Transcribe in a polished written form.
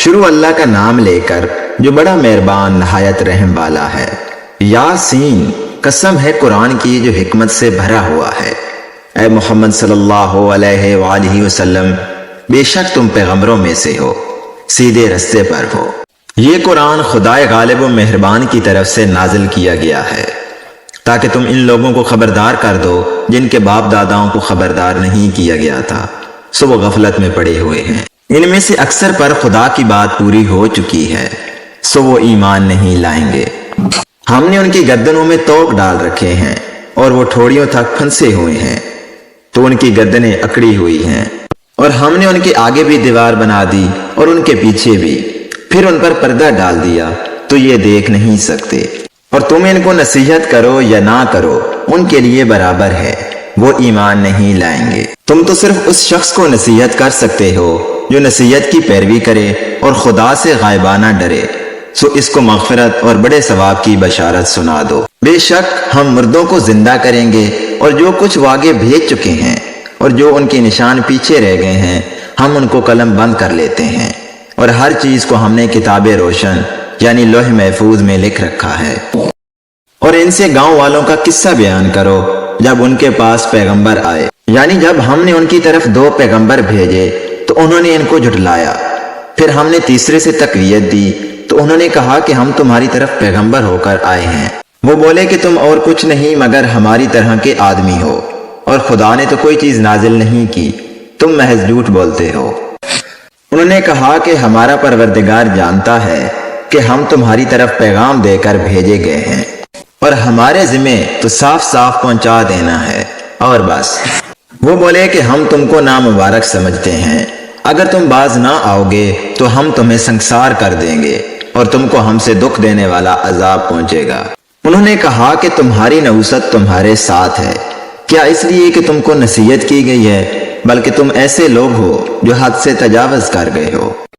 شروع اللہ کا نام لے کر جو بڑا مہربان نہایت رحم والا ہے۔ یاسین، قسم ہے قرآن کی جو حکمت سے بھرا ہوا ہے۔ اے محمد صلی اللہ علیہ وآلہ وسلم، بے شک تم پیغمبروں میں سے ہو، سیدھے رستے پر ہو۔ یہ قرآن خدائے غالب و مہربان کی طرف سے نازل کیا گیا ہے تاکہ تم ان لوگوں کو خبردار کر دو جن کے باپ داداؤں کو خبردار نہیں کیا گیا تھا، سو وہ غفلت میں پڑے ہوئے ہیں۔ ان میں سے اکثر پر خدا کی بات پوری ہو چکی ہے، سو وہ ایمان نہیں لائیں گے۔ ہم نے ان کی گردنوں میں توق ڈال رکھے ہیں اور وہ ٹھوڑیوں تک پھنسے ہوئے ہیں، تو ان کی گردنیں اکڑی ہوئی ہیں۔ اور ہم نے ان کے آگے بھی دیوار بنا دی اور ان کے پیچھے بھی، پھر ان پر پردہ ڈال دیا تو یہ دیکھ نہیں سکتے۔ اور تم ان کو نصیحت کرو یا نہ کرو، ان کے لیے برابر ہے، وہ ایمان نہیں لائیں گے۔ تم تو صرف اس شخص کو نصیحت کر سکتے ہو جو نصیحت کی پیروی کرے اور خدا سے غائبانہ ڈرے، سو اس کو مغفرت اور بڑے ثواب کی بشارت سنا دو۔ بے شک ہم مردوں کو زندہ کریں گے، اور جو کچھ وہ آگے بھیج چکے ہیں اور جو ان کے نشان پیچھے رہ گئے ہیں ہم ان کو قلم بند کر لیتے ہیں، اور ہر چیز کو ہم نے کتاب روشن یعنی لوح محفوظ میں لکھ رکھا ہے۔ اور ان سے گاؤں والوں کا قصہ بیان کرو جب ان کے پاس پیغمبر آئے، یعنی جب ہم نے ان کی طرف 2 پیغمبر بھیجے تو انہوں نے ان کو جھٹلایا، پھر ہم نے تیسرے سے تقویت دی تو انہوں نے کہا کہ ہم تمہاری طرف پیغمبر ہو کر آئے ہیں۔ وہ بولے کہ تم اور کچھ نہیں مگر ہماری طرح کے آدمی ہو، اور خدا نے تو کوئی چیز نازل نہیں کی، تم محض جھوٹ بولتے ہو۔ انہوں نے کہا کہ ہمارا پروردگار جانتا ہے کہ ہم تمہاری طرف پیغام دے کر بھیجے گئے ہیں، اور ہمارے ذمہ تو صاف صاف پہنچا دینا ہے، اور بس۔ وہ بولے کہ ہم تم کو نامبارک سمجھتے ہیں، اگر تم باز نہ آؤ گے تو ہم تمہیں سنگسار کر دیں گے اور تم کو ہم سے دکھ دینے والا عذاب پہنچے گا۔ انہوں نے کہا کہ تمہاری نوست تمہارے ساتھ ہے، کیا اس لیے کہ تم کو نصیحت کی گئی ہے، بلکہ تم ایسے لوگ ہو جو حد سے تجاوز کر گئے ہو۔